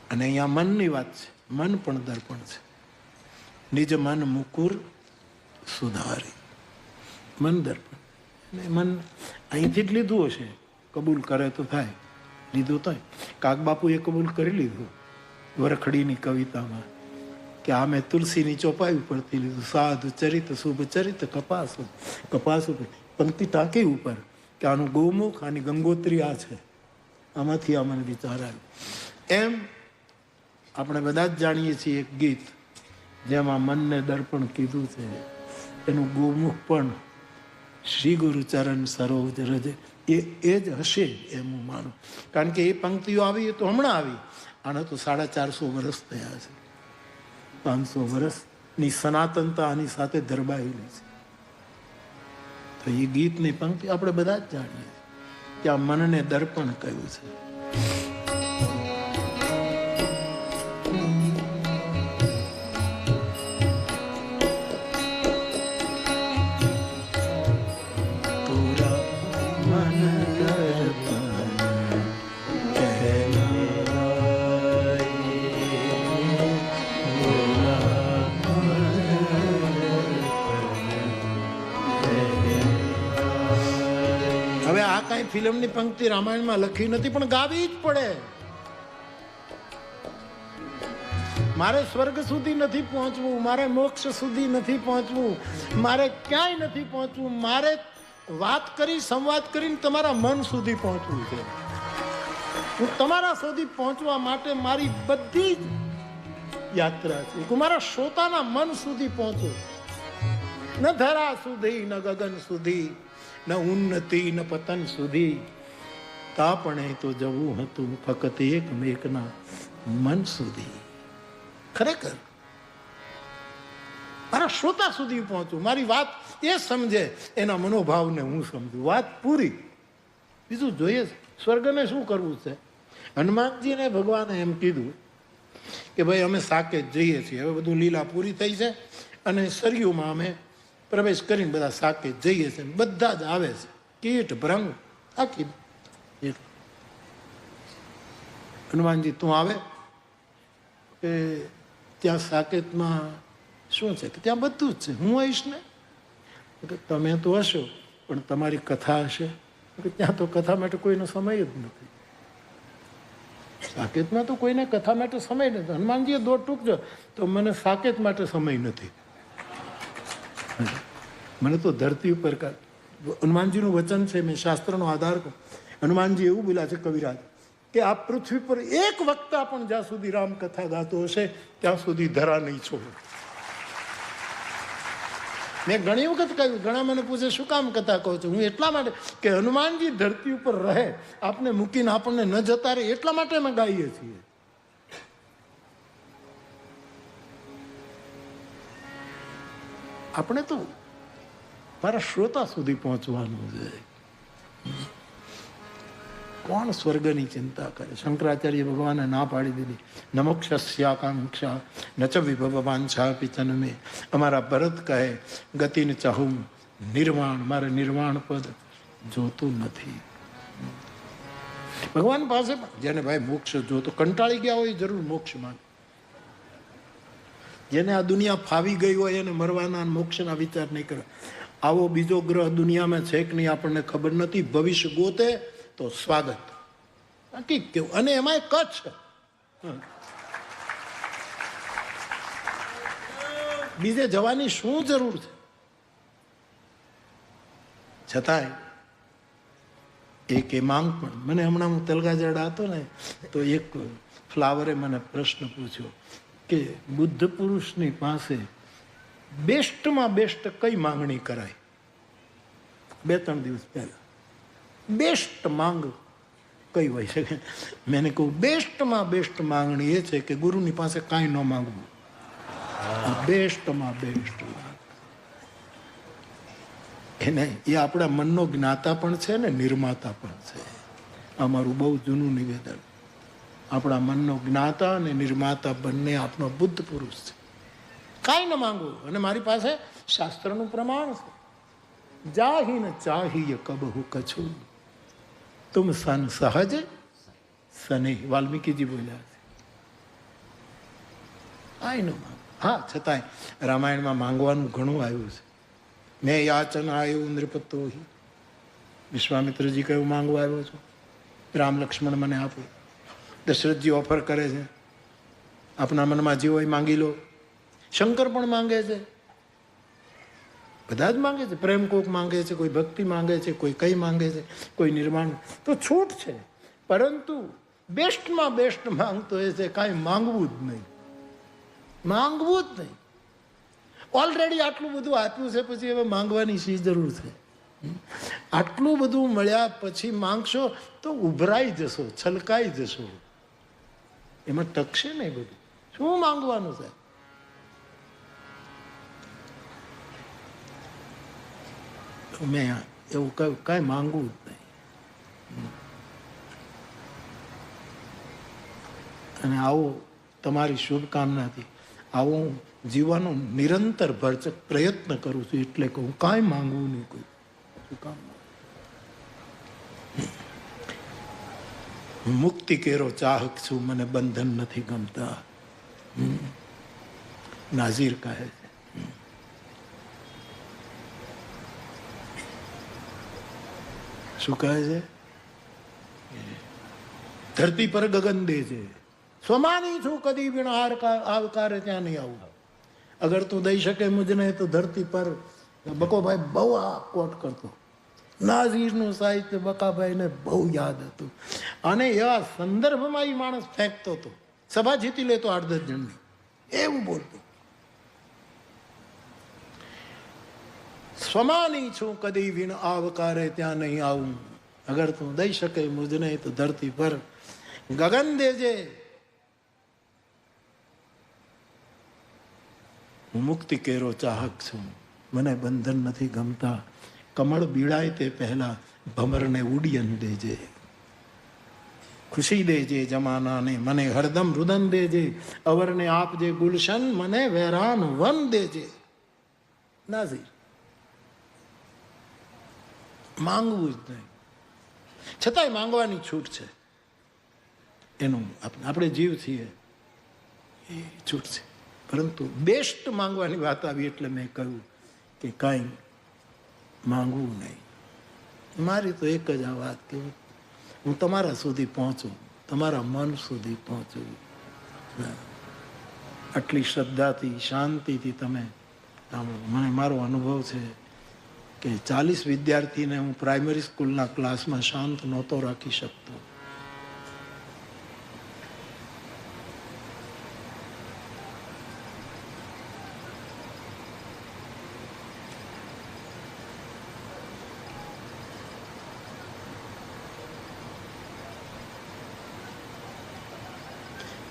અને અહીંયા મનની વાત છે. મન પણ દર્પણ છે. નિજ મન મુકુર સુધારી. મન દર્પણ. અને મન અહીંથી જ લીધું હશે, કબૂલ કરે તો થાય, લીધું તો. કાગબાપુએ કબૂલ કરી લીધું વરખડીની કવિતામાં કે આ મેં તુલસીની ચોપાઈ ઉપરથી લીધું. સાધુ ચરિત શુભ ચરિત કપાસ ઉપર પંક્તિ ટાંકી ઉપર કે આનું ગૌમુખ, આની ગંગોત્રી આ છે. આમાંથી આ મને વિચાર આવ્યો. એમ આપણે બધા જ જાણીએ છીએ એક ગીત જેમાં મનને દર્પણ કીધું છે, એનું ગૌમુખ પણ શ્રી ગુરુચરણ સરોજ રજે એ જ હશે એમ હું માનું. કારણ કે એ પંક્તિઓ આવી તો હમણાં આવી, આને તો 450 વર્ષ થયા છે. 500 વર્ષની સનાતનતા આની સાથે ધરબાયેલી છે. તો એ ગીતની પંક્તિ આપણે બધા જ જાણીએ કે આ મનને દર્પણ કહ્યું છે. ફિલ્મની પંક્તિ રામાયણમાં લખી નથી, પણ ગાવી જ પડે. મારે સ્વર્ગ સુધી નથી પહોંચવું, મારે મોક્ષ સુધી નથી પહોંચવું, મારે ક્યાંય નથી પહોંચવું, મારે વાત કરી, સંવાદ કરીને તમારા મન સુધી પહોંચવું છે. હું તમારા સુધી પહોંચવા માટે મારી બધી જ યાત્રા છે. હું મારા શ્રોતાના મન સુધી પહોંચું. ન ધરા સુધી, ન ગગન સુધી, ન ઉન્નતિ ન પતન સુધી, તાપણે તો જવું હતું ફક્ત એક મેકના મન સુધી. ખરેખર મારા શ્રોતા સુધી પહોંચું, મારી વાત એ સમજે, એના મનોભાવને હું સમજું. વાત પૂરી. બીજું જોઈએ સ્વર્ગને શું કરવું છે. હનુમાનજીને ભગવાને એમ કીધું કે ભાઈ અમે સાકેત જઈએ છીએ, હવે બધું લીલા પૂરી થઈ છે અને સરયુમાં અમે પ્રવેશ કરીને બધા સાકેત જઈએ છીએ. બધા જ આવે છે, કીટ ભ્રંગ આખી. હનુમાનજી તું આવે કે ત્યાં સાકેતમાં શું છે કે ત્યાં બધું જ છે, હું આવીશ ને. તમે તો હશો પણ તમારી કથા હશે. ત્યાં તો કથા માટે કોઈનો સમય જ નથી. સાકેતમાં તો કોઈને કથા માટે સમય નથી. હનુમાનજીએ દોડ ટૂંકજો તો મને સાકેત માટે સમય નથી. મને તો ધરતી ઉપર હનુમાનજીનું વચન છે, મેં શાસ્ત્રનો આધાર. હનુમાનજી એવું બોલ્યા છે કવિરાજ કે આ પૃથ્વી પર એક વક્તા પણ જ્યાં સુધી રામકથા ગાતો હશે ત્યાં સુધી ધરા નહીં છોડે. મેં ઘણી વખત કહ્યું, ઘણા મને પૂછે શું કામ કથા કહો છો. હું એટલા માટે કે હનુમાનજી ધરતી ઉપર રહે, આપને મૂકીને આપણને ન જતા રહે, એટલા માટે અમે ગાઈએ છીએ. આપણે તો મારા શ્રોતા સુધી પહોંચવાનું છે. કોણ સ્વર્ગની ચિંતા કરે. શંકરાચાર્ય ભગવાને ના પાડી દીધી, ન મોક્ષસ્યાકાંક્ષા ન ચ વિભવાંછા પિચનમે. અમારા ભરત કહે ગતિને ચાહું નિર્વાણ, મારે નિર્વાણ પદ જોતું નથી. ભગવાન પાસે જેને ભાઈ મોક્ષ જોતો, કંટાળી ગયા હોય જરૂર મોક્ષ માંગે. જેને આ દુનિયા ફાવી ગઈ હોય એને મરવાના મોક્ષના વિચાર નહીં કરે. આવો બીજો ગ્રહ દુનિયામાં છે કે નહીં આપણને ખબર નથી. ભવિષ્ય ગોતે તો સ્વાગત. નક્કી કેવું. અને એમાં કચ્છ બીજે જવાની શું જરૂર છે. છતાંય એક એ માંગ પણ. મને હમણાં હું તલગાજડા હતો ને તો એક ફ્લાવરે મને પ્રશ્ન પૂછ્યો કે બુદ્ધ પુરુષની પાસે બેસ્ટમાં બેસ્ટ કઈ માંગણી કરાય. 2-3 દિવસ પહેલા બેસ્ટ માંગ કઈ હોય છે. મેં કહ્યું બેસ્ટમાં બેસ્ટ માંગણી એ છે કે ગુરુની પાસે કાંઈ ન માંગવું. બેસ્ટમાં બેસ્ટ એને એ આપણા મનનો જ્ઞાતા પણ છે ને નિર્માતા પણ છે. અમારું બહુ જૂનું નિવેદન. આપણા મનનો જ્ઞાતા અને નિર્માતા બંને આપણો બુદ્ધ પુરુષ છે. કાંઈ ન માંગવું. અને મારી પાસે શાસ્ત્રનું પ્રમાણ છે. જાહી ન ચાહીય કબહુ કછું તુમ સન સહજ સને. વાલ્મીકીજી બોલ્યા છે. કાંઈ ન માંગ. હા, છતાંય રામાયણમાં માંગવાનું ઘણું આવ્યું છે. મેં યાચન આવ્યું નૃપતો. વિશ્વામિત્રજી કયું માંગવા આવ્યો છું? રામ લક્ષ્મણ મને આપો. દશરથજી ઓફર કરે છે, આપના મનમાં જે હોય માંગી લો. શંકર પણ માંગે છે, બધા જ માંગે છે. પ્રેમ કોક માંગે છે, કોઈ ભક્તિ માંગે છે, કોઈ કઈ માંગે છે, કોઈ નિર્માણ. તો છૂટ છે, પરંતુ બેસ્ટમાં બેસ્ટ માંગતો એ છે કાંઈ માંગવું જ નહીં. માંગવું જ નહીં. ઓલરેડી આટલું બધું આપ્યું છે, પછી હવે માંગવાની શી જરૂર છે? આટલું બધું મળ્યા પછી માંગશો તો ઉભરાઈ જશો, છલકાઈ જશો. એમાં ટકશે નહીં બધું. શું માંગવાનું છે? મેં એવું કહ્યું, કાંઈ માંગવું જ નહીં. અને આવો તમારી શુભકામનાથી આવો હું જીવવાનો નિરંતર ભરચક પ્રયત્ન કરું છું. એટલે કહું, કાંઈ માંગવું નહીં કોઈ. શું કામ? મુક્તિ કેરો ચાહક છું, મને બંધન નથી ગમતા. નાઝીર કહે છે. શું કહે છે? ધરતી પર ગગન દે છે, સ્વમાની છું કદી વિણ આવકારે ત્યાં નહીં આવું. અગર તું દઈ શકે મુજને તો ધરતી પર. બકોભાઈ બહુ આ કોટ કરતો. નાઝીરનું સાહિત્ય બકાભાઈને બહુ યાદ હતું. અને એવા સંદર્ભમાં એ માણસ ફેંકતો હતો, સભા જીતી લેતો 8-10 જણની. એવું બોલતો. સ્વમાની છું કદી વિણ આવકારે ત્યાં નહીં આવું. અગર તું દઈ શકે મુજને તો ધરતી પર ગગન દેજે. હું મુક્તિ કેરો ચાહક છું, મને બંધન નથી ગમતા. કમળ બીડાય તે પહેલા ભમરને ઉડિયન દેજે. ખુશી દેજે જમાનાને, મને હરદમ રુદન દેજે. અવરને આપજે ગુલશન, મને વેરાન વન દેજે. નાઝીર. માંગવું જ નહીં, છતાંય માંગવાની છૂટ છે. એનું આપણે જીવ છીએ એ છૂટ છે. પરંતુ બેસ્ટ માંગવાની વાત આવી એટલે મેં કહ્યું કે કાંઈ માંગવું નહીં. મારી તો એક જ આ વાત કે હું તમારા સુધી પહોંચું, તમારા મન સુધી પહોંચું. આટલી શ્રદ્ધાથી, શાંતિથી તમે મને મારો અનુભવ છે કે 40 વિદ્યાર્થીને હું પ્રાઇમરી સ્કૂલના ક્લાસમાં શાંત નહોતો રાખી શકતો.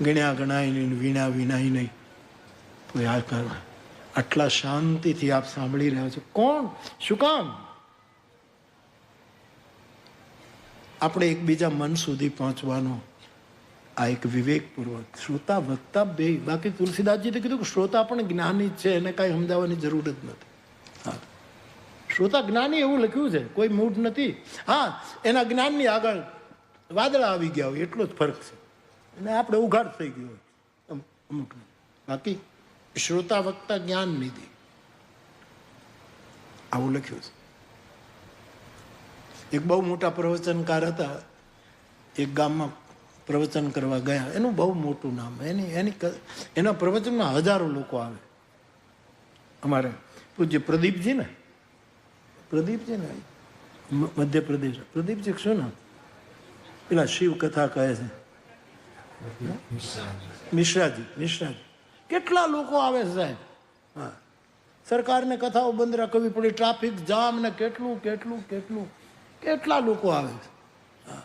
ગણ્યા ગણાય નહીં, વીણા વીણાય નહીં. તો યાર કરવા આટલા શાંતિથી આપ સાંભળી રહ્યા છો. કોણ? શું કામ? આપણે એકબીજા મન સુધી પહોંચવાનો આ એક વિવેકપૂર્વક શ્રોતા વક્તા બે. બાકી તુલસીદાસજીએ કીધું કે શ્રોતા પણ જ્ઞાની જ છે, એને કાંઈ સમજાવવાની જરૂર જ નથી. હા, શ્રોતા જ્ઞાની એવું લખ્યું છે, કોઈ મૂઢ નથી. હા, એના જ્ઞાનની આગળ વાદળા આવી ગયા હોય એટલો જ ફરક છે. અને આપણે ઉઘાડ થઈ ગયો હોય અમુક. બાકી શ્રોતા વક્તા જ્ઞાન નિધિ આવું લખ્યું છે. એક બહુ મોટા પ્રવચનકાર હતા, એક ગામમાં પ્રવચન કરવા ગયા. એનું બહુ મોટું નામ. એના પ્રવચનમાં હજારો લોકો આવે. અમારે પૂજ્ય પ્રદીપજી ને મધ્યપ્રદેશ. પ્રદીપજી શું નામ? પેલા શિવ કથા કહે છે, મિશ્રાજી. કેટલા લોકો આવે છે સાહેબ. હા, સરકારને કથાઓ બંધ રાખવી પડી, ટ્રાફિક જામ ને કેટલા લોકો આવે છે. હા,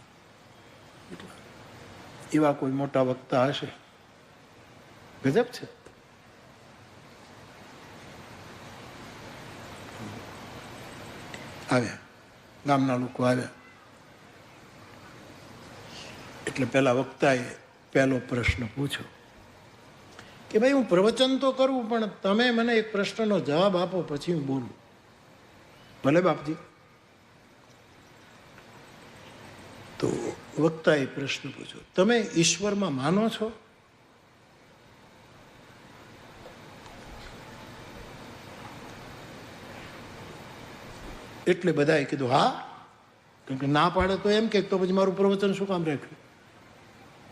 એવા કોઈ મોટા વક્તા હશે. ગજબ છે. આવ્યા, ગામના લોકો આવ્યા. એટલે પેલા વક્તાએ પહેલો પ્રશ્ન પૂછ્યો કે ભાઈ હું પ્રવચન તો કરું, પણ તમે મને એક પ્રશ્નનો જવાબ આપો પછી હું બોલું. ભલે બાપજી. તો વક્તાએ પ્રશ્ન પૂછ્યો, તમે ઈશ્વરમાં માનો છો? એટલે બધાએ કીધું હા, કારણ કે ના પાડે તો એમ કે તો પછી મારું પ્રવચન શું કામ રાખ્યું.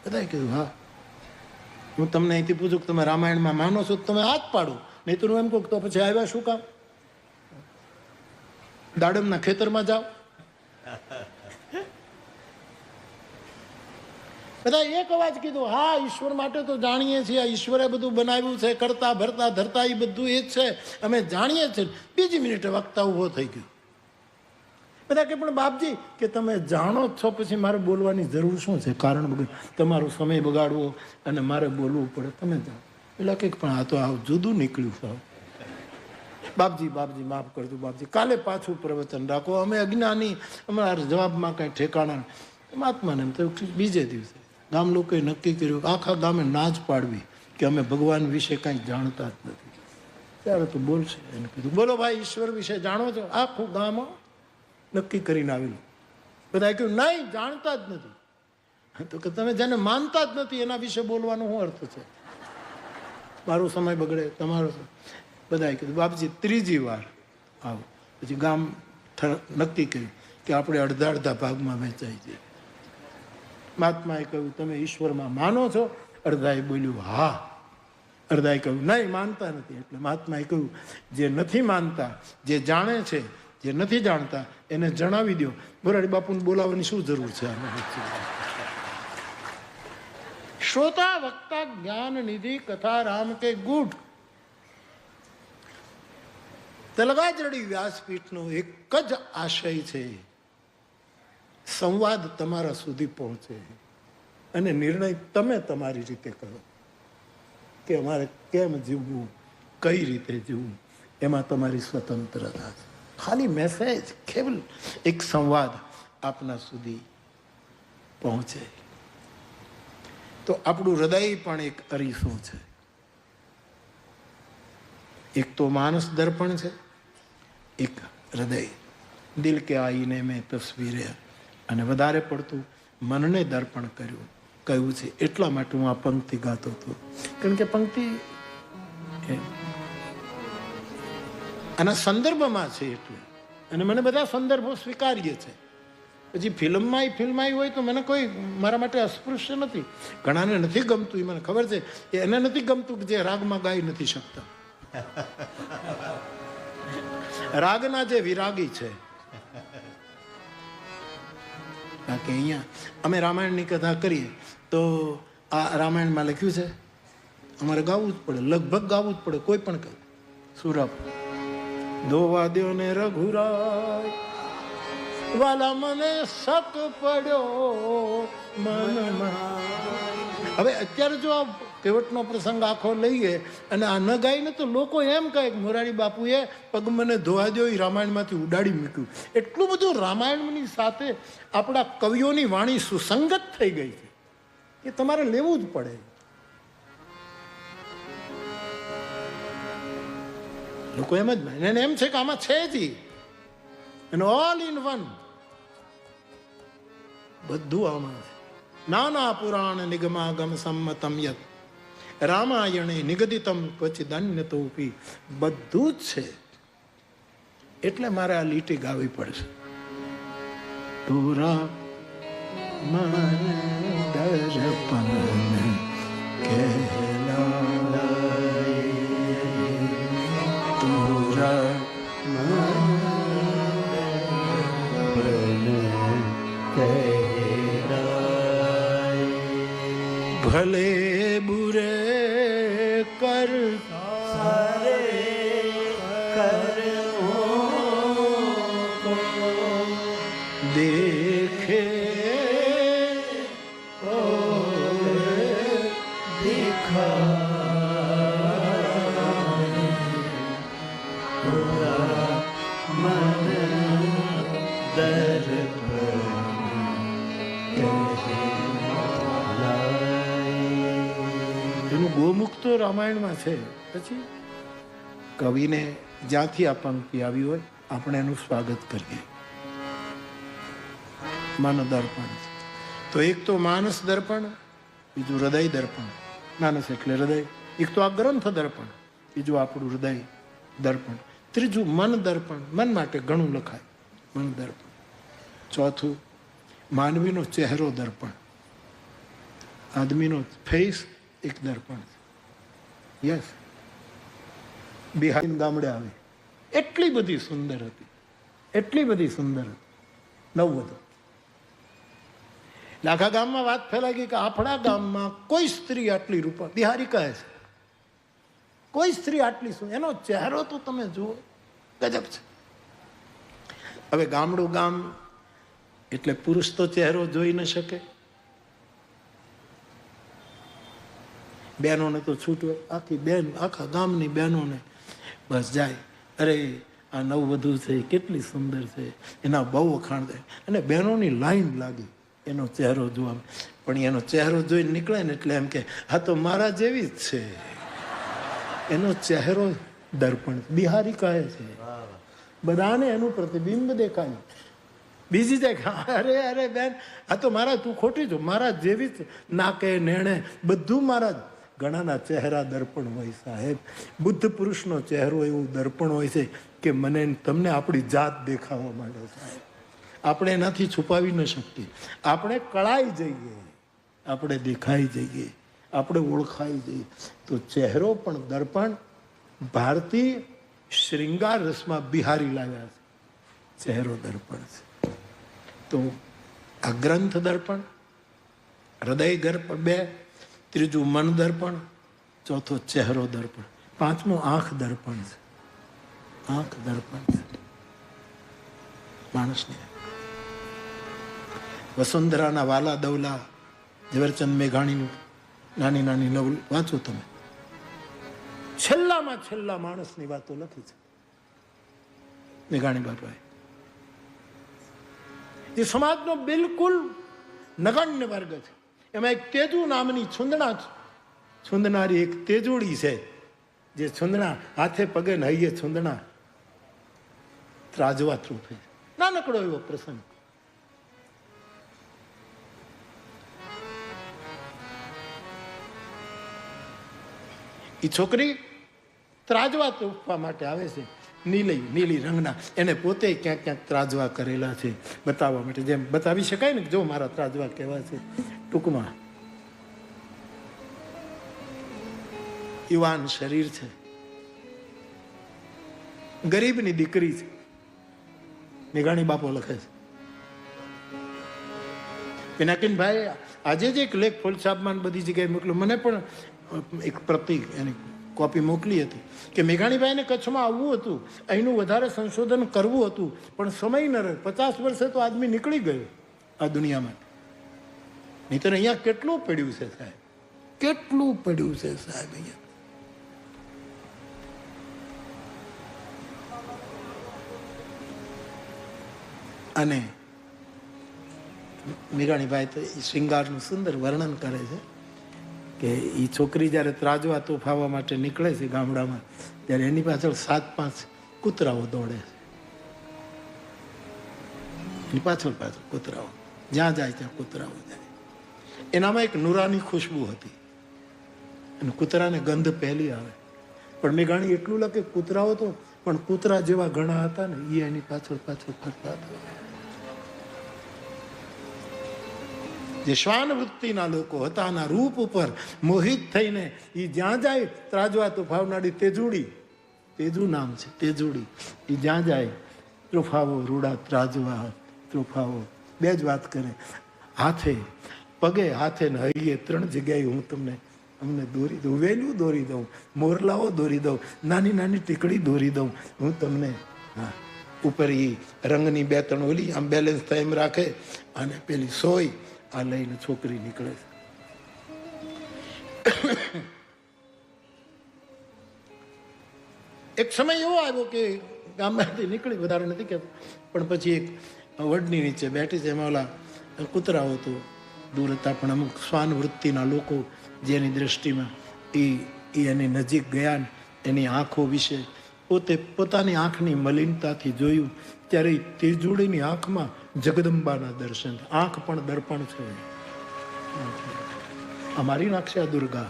બધાએ કીધું હા. હું તમને અહીંથી પૂછું કે તમે રામાયણમાં માનો છો તો તમે હાથ પાડો, નહીં તો હું એમ કહું તો પછી આવ્યા શું કામ, દાડમના ખેતરમાં જાઓ. બધા એક અવાજ કીધું હા, ઈશ્વર માટે તો જાણીએ છીએ, ઈશ્વરે બધું બનાવ્યું છે, કરતા ભરતા ધરતા એ બધું એ જ છે, અમે જાણીએ છીએ. બીજી મિનિટે વક્તા ઉભો થઈ ગયો. બધા કે પણ બાપજી કે તમે જાણો જ છો પછી મારે બોલવાની જરૂર શું છે, કારણ વગર તમારો સમય બગાડવો અને મારે બોલવું પડે, તમે જાણો. એટલે કે પણ આ તો આવું જુદું નીકળ્યું સાહેબ. બાપજી બાપજી માફ કરજો બાપજી, કાલે પાછું પ્રવચન રાખો, અમે અજ્ઞાની, અમારા જવાબમાં કાંઈ ઠેકાણા. મહાત્માને એમ તો બીજે દિવસે ગામ લોકોએ નક્કી કર્યું, આખા ગામે ના જ પાડવી કે અમે ભગવાન વિશે કાંઈ જાણતા જ નથી. ત્યારે તો બોલશે. એને કીધું બોલો ભાઈ, ઈશ્વર વિશે જાણો છો? આખું ગામ નક્કી કરીને આવેલું. બધા કહ્યું નહીં, જાણતા જ નથી. તો કે તમે જેને માનતા જ નથી એના વિશે બોલવાનો શું અર્થ છે? મારો સમય બગડે, તમારો. બધાએ કીધું બાપજી ત્રીજી વાર આવો. પછી ગામ નક્કી કર્યું કે આપણે અડધા અડધા ભાગમાં વહેંચાઈ જઈએ. મહાત્માએ કહ્યું તમે ઈશ્વરમાં માનો છો? અડધાએ બોલ્યું હા. અડધાએ કહ્યું નહીં, માનતા નથી. એટલે મહાત્માએ કહ્યું જે નથી માનતા, જે જાણે છે, જે નથી જાણતા એને જણાવી દો. મોરારી બાપુને બોલાવવાની શું જરૂર છે? શ્રોતા વક્તા જ્ઞાન નિધિ કથા રામ કે ગુઢ. તલગાજરડી વ્યાસપીઠનો એક જ આશય છે, સંવાદ તમારા સુધી પહોંચે અને નિર્ણય તમે તમારી રીતે કરો કે અમારે કેમ જીવવું, કઈ રીતે જીવવું, એમાં તમારી સ્વતંત્રતા છે. ખાલી મેસેજ, કેવલ એક સંવાદ આપના સુધી પહોંચે તો આપણું હૃદય પણ એક અરીસો છે. એક તો માનસ દર્પણ છે, એક હૃદય. દિલ કે આઈને મેં તસવીરે, અને વધારે પડતું મનને દર્પણ કહ્યું છે. એટલા માટે હું આ પંક્તિ ગાતો હતો, કારણ કે પંક્તિ આના સંદર્ભમાં છે એટલે. અને મને બધા સંદર્ભો સ્વીકાર્ય છે. પછી ફિલ્મમાં હોય તો મને કોઈ મારા માટે અસ્પૃશ્ય નથી. ઘણાને નથી ગમતું, એ મને ખબર છે. એને નથી ગમતું કે જે રાગમાં ગાઈ નથી શકતા. રાગના જે વિરાગી છે. કારણ કે અહીંયા અમે રામાયણની કથા કરીએ તો આ રામાયણમાં લખ્યું છે અમારે ગાવું જ પડે, લગભગ ગાવું જ પડે. કોઈ પણ સુરભ ધોવા દ્યો ને રઘુરાય, વાલા મને શક પડ્યો મનમાં. હવે અત્યારે જો આ કેવટનો પ્રસંગ આખો લઈએ અને આ ન ગાઈને તો લોકો એમ કહે કે મોરારી બાપુએ પગ મને ધોવા દ્યો એ રામાયણમાંથી ઉડાડી મૂક્યું. એટલું બધું રામાયણની સાથે આપણા કવિઓની વાણી સુસંગત થઈ ગઈ છે કે તમારે લેવું જ પડે. લોકો એમ જ એને એમ છે કે આમાં છે જ અને ઓલ ઇન વન બધું આમાં છે. નાના પુરાણ નિગમાગમ સંમતમ યત રામાયણે નિગદિતમ ક્વચિદન્યતોપી, બધું જ છે. એટલે મારે આ લીટી ગાવી પડશે. પૂરા મન દર્પણ ભલે બુરે કર સારે કર દેખે ગોમુખ તો રામાયણમાં છે. પછી કવિને જ્યાંથી આ પંક્તિ આવી હોય આપણે એનું સ્વાગત કરીએ. મન દર્પણ તો એક તો માનસ દર્પણ, બીજું હૃદય દર્પણ. માનસ એટલે હૃદય. એક તો આ ગ્રંથ દર્પણ, બીજું આપણું હૃદય દર્પણ. ત્રીજું મન દર્પણ. મન માટે ઘણું લખાય, મન દર્પણ. ચોથું, માનવીનો ચહેરો દર્પણ. આદમીનો ફેસ એક દર્પણ છે. યસ. બિહારી ગામડે આવી, એટલી બધી સુંદર હતી, એટલી બધી સુંદર હતી, નવવધુ. આખા ગામમાં વાત ફેલાઈ ગઈ કે આપણા ગામમાં કોઈ સ્ત્રી આટલી રૂપા, બિહારી કહે છે, કોઈ સ્ત્રી આટલી સુંદર, એનો ચહેરો તો તમે જુઓ, ગજબ છે. હવે ગામડું ગામ એટલે પુરુષ તો ચહેરો જોઈ ન શકે, બહેનોને તો છૂટવે, આખી બેન આખા ગામની બહેનોને બસ જાય, અરે આ નવવધુ છે કેટલી સુંદર છે, એના બહુ વખાણ થાય, અને બહેનોની લાઈન લાગી એનો ચહેરો જોવા. પણ એનો ચહેરો જોઈને નીકળે ને એટલે એમ કે હા તો મારા જેવી જ છે. એનો ચહેરો દર્પણ. બિહારી કહે છે બધાને એનું પ્રતિબિંબ દેખાય. બીજી જાય અરે અરે બેન આ તો મારા, તું ખોટી છો, મારા જેવી જ નાકે નેણે બધું મારા જ. ઘણાના ચહેરા દર્પણ હોય સાહેબ. બુદ્ધ પુરુષનો ચહેરો એવું દર્પણ હોય છે કે મને તમને આપણી જાત દેખાવા માંડે સાહેબ. આપણે એનાથી છુપાવી ન શકીએ. આપણે કળાઈ જઈએ, આપણે દેખાઈ જઈએ, આપણે ઓળખાઈ જઈએ. તો ચહેરો પણ દર્પણ. ભારતીય શ્રૃંગાર રસમાં બિહારી લાવ્યા છે, ચહેરો દર્પણ છે. તો આ ગ્રંથ દર્પણ, હૃદય દર્પણ 2, ત્રીજું મન દર્પણ, ચોથો ચહેરો દર્પણ, પાંચમું આંખ દર્પણ છે. આંખ દર્પણ છે માણસને. વસુંધરાના વાલા દવલા, ઝવેરચંદ મેઘાણીનું નાની નાની નવલ વાંચો તમે, છેલ્લામાં છેલ્લા માણસની વાતો લખી છે મેઘાણી બાપાએ. એ સમાજનો બિલકુલ નગણ્ય વર્ગ છે. એમાં એક તેજુ નામની છૂંદનારી એક તેજુડી છે, જે છૂંદણા હાથે પગે નહીએ છૂંદણા ત્રાજવા ત્રુફે. નાનકડો એવો પ્રસંગ. એ છોકરી ત્રાજવા ત્રુફવા માટે આવે છે, નીલી રંગના. એને પોતે ક્યાંક ક્યાંક ત્રાજવા કરેલા છે બતાવવા માટે, જેમ બતાવી શકાય ને જો મારા ત્રાજવા કેવા છે. ટૂંકમાં યુવાન શરીર છે, ગરીબની દીકરી છે. મેઘાણી બાપો લખે છે. પિનાકીનભાઈ આજે જ એક લેખ ફૂલછાપમાં બધી જગ્યાએ મોકલ્યો. મને પણ એક પ્રતિ એની કોપી મોકલી હતી કે મેઘાણીભાઈને કચ્છમાં આવવું હતું, અહીંનું વધારે સંશોધન કરવું હતું, પણ સમય ન રહે. 50 વર્ષે તો આદમી નીકળી ગયો આ દુનિયામાં. નહીંતર અહીંયા કેટલું પડ્યું છે સાહેબ, કેટલું પડ્યું છે સાહેબ અહીંયા. અને મેઘાણીભાઈ તો એ શ્રૃંગારનું સુંદર વર્ણન કરે છે કે એ છોકરી જ્યારે ત્રાજવા તોફાવવા માટે નીકળે છે ગામડામાં, ત્યારે એની પાછળ 7-5 કૂતરાઓ દોડે છે. એની પાછળ કૂતરાઓ, જ્યાં જાય ત્યાં કૂતરાઓ જાય. એનામાં એક નુરાની ખુશ્બુ હતી અને કૂતરાને ગંધ પહેલી આવે. પણ મેઘાણી એટલું લખે કૂતરાઓ તો પણ કૂતરા જેવા ઘણા હતા ને, એ એની પાછળ ફરતા હતા. જે શ્વાન વૃત્તિના લોકો હતા, ના રૂપ ઉપર મોહિત થઈને એ જ્યાં જાય ત્રાજવા તોફાવનારી તેજુ નામ છે તેજુડી. એ જ્યાં જાય તોફાવો, રૂડા ત્રાજવા તોફાવો, બે જ વાત કરે. હાથે પગે હાથે ને હૈયે 3 જગ્યાએ હું અમને દોરી દઉં, વેલું દોરી દઉં, મોરલાઓ દોરી દઉં, નાની નાની ટીકડી દોરી દઉં હું તમને. હા, ઉપર એ રંગની 2-3 ઓલી આમ બેલેન્સ થાય એમ રાખે, અને પેલી સોય આ લઈને છોકરી નીકળે છે. એક સમય એવો આવ્યો કે ગામમાંથી નીકળી, વધારે નથી કહેતો, પણ પછી એક વડની નીચે બેઠી છે. એમાં ઓલા કૂતરાઓ તો દૂર હતા, પણ અમુક શ્વાન વૃત્તિના લોકો જેની દ્રષ્ટિમાં એ એની નજીક ગયા, એની આંખો વિશે પોતાની આંખની મલિનતાથી જોયું, ત્યારે તેજુડીની આંખમાં જગદંબાના દર્શન. આંખ પણ દર્પણ છે. અમારી નાખશે આ દુર્ગા.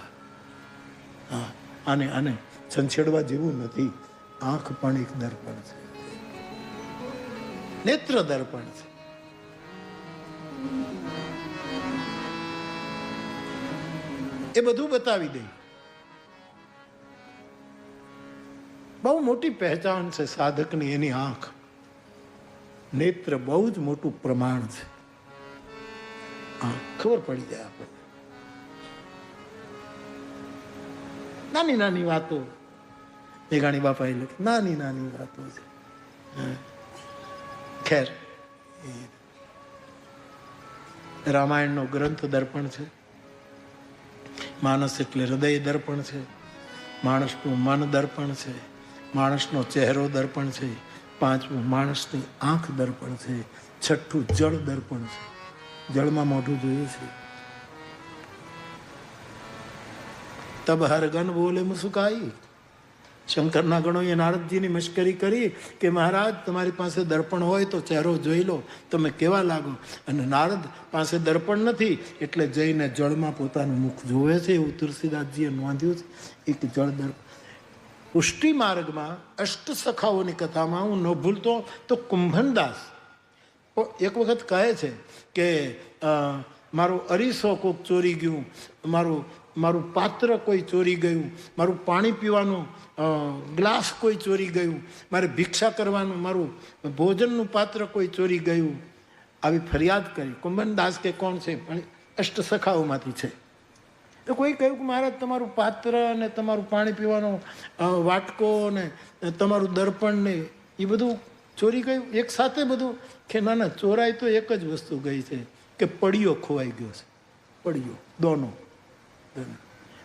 હા, આને છંછેડવા જેવું નથી. આંખ પણ એક દર્પણ છે. નેત્ર દર્પણ છે. એ બધું બતાવી દે. બહુ મોટી પહેચાન છે સાધકની એની આંખ. નેત્ર બહુ જ મોટું પ્રમાણ છે. ખબર પડી જાય આપણને. નાની નાની વાતો મેઘાણી બાપાએ લખી, નાની નાની વાતો છે. ખેર, રામાયણનો ગ્રંથ દર્પણ છે. માનસ એટલે હૃદય દર્પણ છે. માણસનું મન દર્પણ છે. માણસનો ચહેરો દર્પણ છે. પાંચમું માણસની આંખ દર્પણ છે. છઠ્ઠું જળ દર્પણ છે. જળમાં મોઢું જોયું છે. તબ હર ગન બોલે મુસુકાઈ. શંકરના ગણોએ નારદજીની મશ્કરી કરી કે મહારાજ તમારી પાસે દર્પણ હોય તો ચહેરો જોઈ લો, તમે કેવા લાગો. અને નારદ પાસે દર્પણ નથી એટલે જઈને જળમાં પોતાનું મુખ જોવે છે. એવું તુલસીદાસજીએ નોંધ્યું છે. એક જળ દર્પણ. પુષ્ટિ માર્ગમાં અષ્ટ સખાઓની કથામાં હું ન ભૂલતો તો કુંભનદાસ એક વખત કહે છે કે મારો અરીસો કોક ચોરી ગયું, મારું પાત્ર કોઈ ચોરી ગયું, મારું પાણી પીવાનું ગ્લાસ કોઈ ચોરી ગયું, મારે ભિક્ષા કરવાનું મારું ભોજનનું પાત્ર કોઈ ચોરી ગયું. આવી ફરિયાદ કરી. કુંભનદાસ કે કોણ છે? પણ અષ્ટ સખાઓમાંથી છે. તો કોઈ કહ્યું કે મહારાજ તમારું પાત્ર ને તમારું પાણી પીવાનો વાટકો ને તમારું દર્પણ ને એ બધું ચોરી ગયું એક સાથે બધું. કે ના ના, ચોરાય તો એક જ વસ્તુ ગઈ છે કે પડિયો ખોવાઈ ગયો છે. પડિયો દોનો.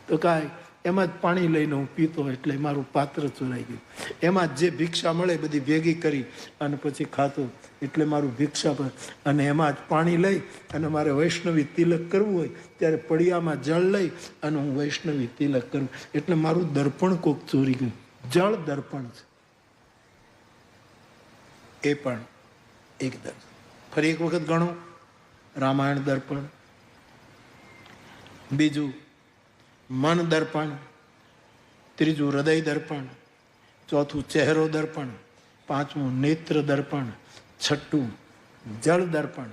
તો કાંઈ એમાં જ પાણી લઈને હું પીતો એટલે મારું પાત્ર ચોરાઈ ગયું. એમાં જ જે ભિક્ષા મળે બધી ભેગી કરી અને પછી ખાતો એટલે મારું ભિક્ષા પર. અને એમાં જ પાણી લઈ અને મારે વૈષ્ણવી તિલક કરવું હોય ત્યારે પડિયામાં જળ લઈ અને હું વૈષ્ણવી તિલક કરું. એટલે મારું દર્પણ કોક ચોરી ગયું. જળ દર્પણ છે. એ પણ એક દર્પણ. ફરી એક વખત ગણો. રામાયણ દર્પણ, બીજું મન દર્પણ, ત્રીજું હૃદય દર્પણ, ચોથું ચહેરો દર્પણ, પાંચમું નેત્ર દર્પણ, છઠ્ઠું જળ દર્પણ,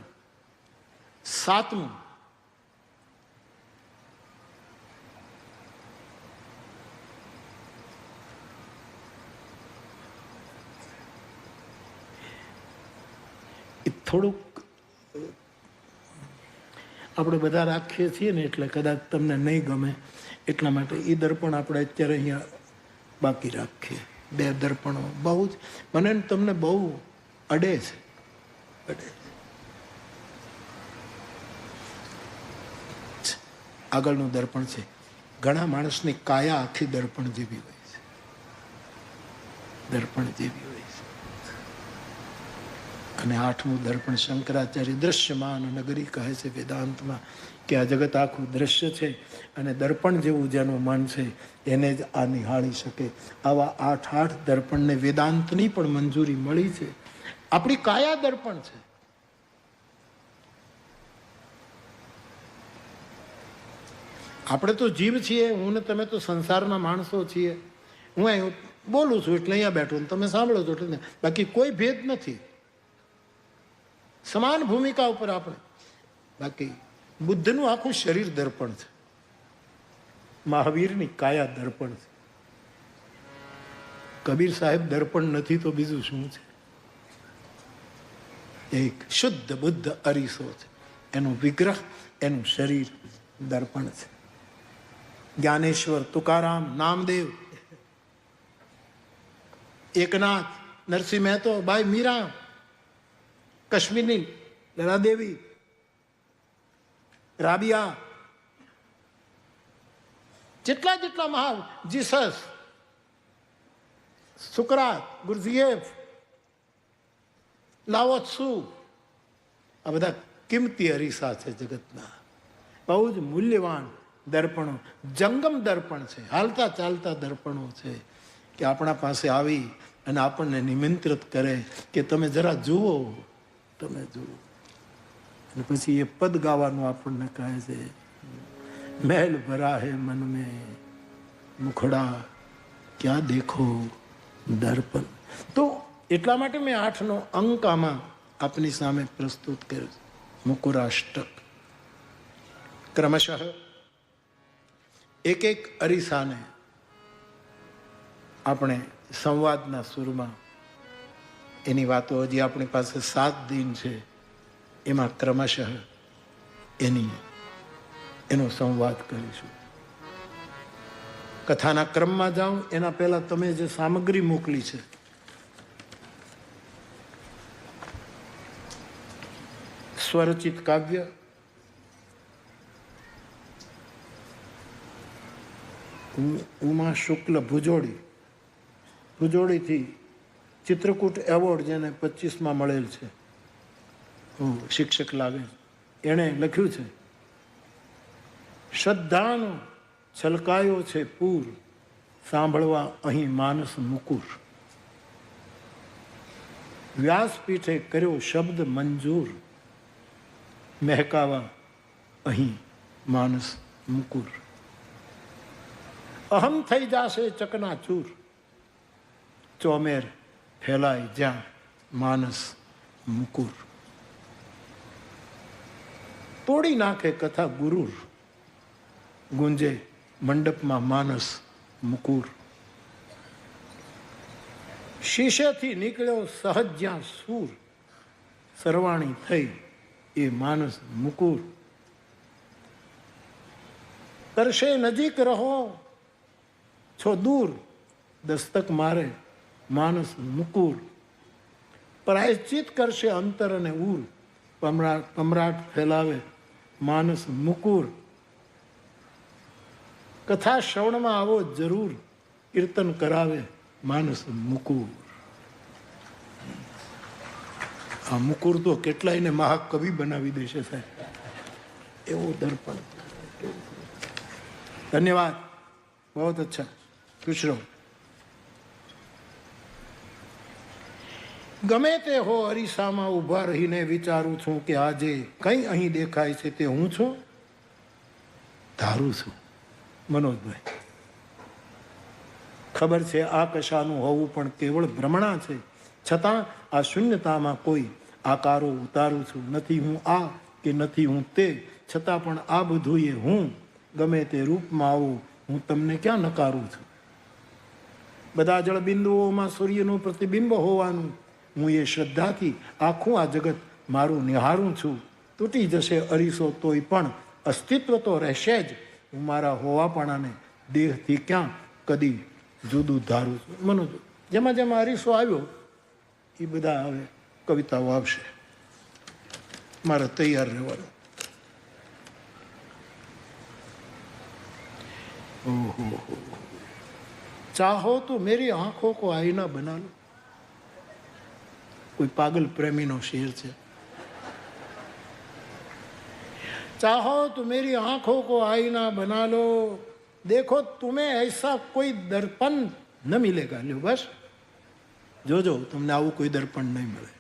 સાતમું થોડુંક આપણે બધા રાખીએ છીએ ને એટલે કદાચ તમને નહીં ગમે એટલા માટે એ દર્પણ આપણે અત્યારે અહીંયા બાકી રાખીએ. બે દર્પણો બહુ જ મને તમને બહુ અડે છે. આગળનું દર્પણ છે. ઘણા માણસની કાયા આખી દર્પણ જેવી હોય છે. દર્પણ જેવી હોય છે. અને આઠમું દર્પણ શંકરાચાર્ય દ્રશ્યમાન નગરી કહે છે વેદાંતમાં કે આ જગત આખું દ્રશ્ય છે અને દર્પણ જેવું જેનું મન છે એને જ આ નિહાળી શકે. આવા 8 દર્પણને વેદાંતની પણ મંજૂરી મળી છે. આપણી કાયા દર્પણ છે. આપણે તો જીવ છીએ. હું ને તમે તો સંસારના માણસો છીએ. હું અહીં બોલું છું એટલે અહીંયા બેઠો તમે સાંભળો છો એટલે બાકી કોઈ ભેદ નથી. સમાન ભૂમિકા ઉપર આપણે. બાકી બુદ્ધનું આખું શરીર દર્પણ છે. મહાવીરની કાયા દર્પણ છે. કબીર સાહેબ દર્પણ નથી તો બીજું શું છે? એક શુદ્ધ બુદ્ધ અરીસો છે. એનું વિગ્રહ, એનું શરીર દર્પણ છે. જ્ઞાનેશ્વર, તુકારામ, નામદેવ, એકનાથ, નરસિંહ મહેતો, બાઈ મીરા, કશ્મીરની લલાદેવી, રાબિયા, જેટલા મહાન, જીસસ, સુકરાત, ગુરજીએફ, લાઓ ત્સુ, આ બધા કિંમતી અરીસા છે જગતના. બહુ જ મૂલ્યવાન દર્પણો. જંગમ દર્પણ છે. હાલતા ચાલતા દર્પણો છે કે આપણા પાસે આવી અને આપણને નિમંત્રિત કરે કે તમે જરા જુઓ, તમે જુઓ. અને પછી એ પદ ગાવાનું આપણને કહે છે, મહેલ ભરા હે મન મેં મુખડા ક્યાં દેખો દર્પણ. તો એટલા માટે મેં 8નો અંક આમાં આપની સામે પ્રસ્તુત કર્યો છે. મુકુરાષ્ટક. ક્રમશઃ એક એક અરીસાને આપણે સંવાદના સુરમાં એની વાતો, હજી આપણી પાસે 7 દિન છે, એમાં ક્રમશઃ એનો સંવાદ કરીશું. કથાના ક્રમમાં જાઉં એના પહેલા તમે જે સામગ્રી મોકલી છે, સ્વરચિત કાવ્ય, ઉમા શુક્લ ભુજોડીથી ચિત્રકૂટ એવોર્ડ જેને 25માં મળેલ છે, શિક્ષક લાગે, એણે લખ્યું છે, શ્રદ્ધાનો છલકાયો છે પૂર, સાંભળવા અહીં માનસ મુકુર. વ્યાસપીઠે કર્યો શબ્દ મંજૂર, મહેકાવા અહીં માનસ મુકુર. અહમ થઈ જાશે ચકનાચૂર, ચોમેર ફેલાય જ્યાં માનસ મુકુર. તોડી નાખે કથા ગુરુર, ગુંજે મંડપમાં માનસ મુકુર. શીશેથી નીકળ્યો સહજ જ્યાં સૂર, સરવાણી થઈ એ માનસ મુકુર. કરશે નજીક રહો છો દૂર, દસ્તક મારે માનસ મુકુર. પ્રાયશ્ચિત કરશે અંતર અને ઉર, પમરાટ ફેલાવે માનસ મુકુર. કથા શ્રવણમાં આવો જરૂર, કીર્તન કરાવે માનસ મુકુર. આ મુકુર તો કેટલાયને મહાકવિ બનાવી દેશે સાહેબ, એવું દર્પણ. ધન્યવાદ, બહુ અચ્છા, ખુશ રહો. ગમે તે હો, અરીસામાં ઊભા રહીને વિચારું છું કે આજે કંઈ અહીં દેખાય છે તે હું છું, ધારું છું. મનોજભાઈ, ખબર છે આ કશાનું હોવું પણ કેવળ ભ્રમણા છે, છતાં આ શૂન્યતામાં કોઈ આકારો ઉતારું છું. નથી હું આ કે નથી હું તે, છતાં પણ આ બધું એ હું. ગમે તે રૂપમાં આવું હું તમને ક્યાં નકારું છું. બધા જળબિંદુઓમાં સૂર્યનું પ્રતિબિંબ હોવાનું હું એ શ્રદ્ધાથી આખું આ જગત મારું નિહારું છું. તૂટી જશે અરીસો તોય પણ અસ્તિત્વ તો રહેશે જ. હું મારા હોવાપણાને દેહથી ક્યાં કદી જુદું ધારું છું. મનોજ, જેમાં જેમાં અરીસો આવ્યો એ બધા હવે કવિતાઓ આવશે, મારે તૈયાર રહેવાનું. ઓહો, ચાહો તો મેરી આંખો કો આईना बना लो. કોઈ પાગલ પ્રેમીનો શેર છે. चाहो तो मेरी आंखों को आईना बना लो, देखो तुम्हें ऐसा कोई दर्पण न मिलेगा. लो बस જોજો, તમને આવું કોઈ દર્પણ નહીં મળે.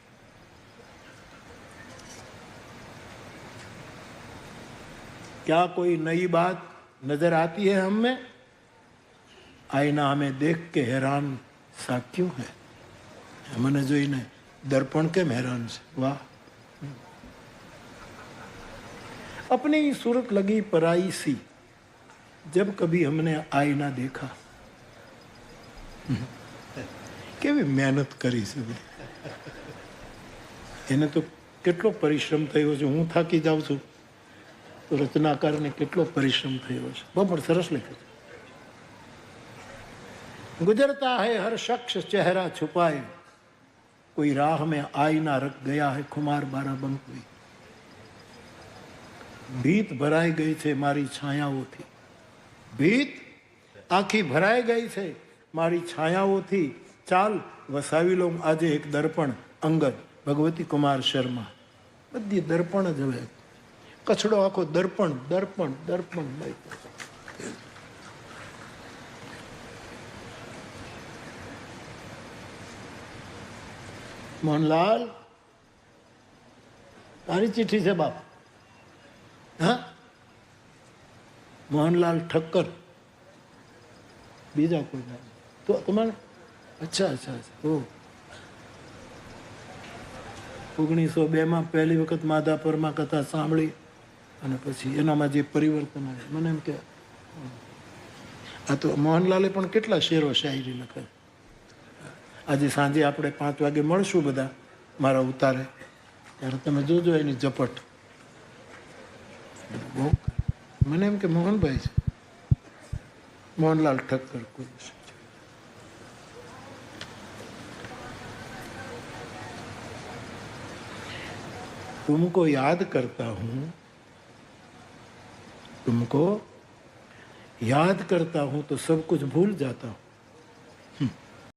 क्या कोई नई बात नजर आती है हम में, आईना हमें देख के हैरान सा क्यों है. મને જોઈને દર્પણ કેમ હેરાન છે. વાહ. अपनी सूरत लगी पराई सी, जब कभी हमने आईना देखा. કેવી મહેનત કરી છે. એને તો કેટલો પરિશ્રમ થયો છે. હું થાકી જાઉં છું તો રચનાકારને કેટલો પરિશ્રમ થયો છે. બહુ પણ સરસ લખ્યું છે. गुजरता है हर शख्स चेहरा छुपाए, कोई राह में आईना रख गया है खुमार बाराबंकी. ભીત ભરાઈ ગઈ છે મારી છાયાઓથી, ભીત આખી ભરાઈ ગઈ છે મારી છાયાઓથી. ચાલ વસાવી લો આજે એક દર્પણ અંગદ. ભગવતી કુમાર શર્મા. બધી દર્પણ જ હવે, કચડો આખો દર્પણ દર્પણ દર્પણ. મોહનલાલ, તારી ચિઠ્ઠી છે બાપ. હા, મોહનલાલ ઠક્કર, બીજા કોઈ તો તમારે? અચ્છા અચ્છા અચ્છા. ઓ 1902માં પહેલી વખત માધાપરમાં કથા સાંભળી અને પછી એનામાં જે પરિવર્તન આવે મને એમ કે આ તો મોહનલાલે પણ કેટલા શેરો શાયરી લખે. આજે સાંજે આપણે 5 વાગે મળશું બધા મારા ઉતારે, ત્યારે તમે જોજો એની ઝપટ. મને એમ કે મોહનભાઈ છે, મોહનલાલ ઠક્કર કોઈ છે. तुमको याद करता हूं, तुमको याद करता हूं तो सब कुछ भूल जाता हूं.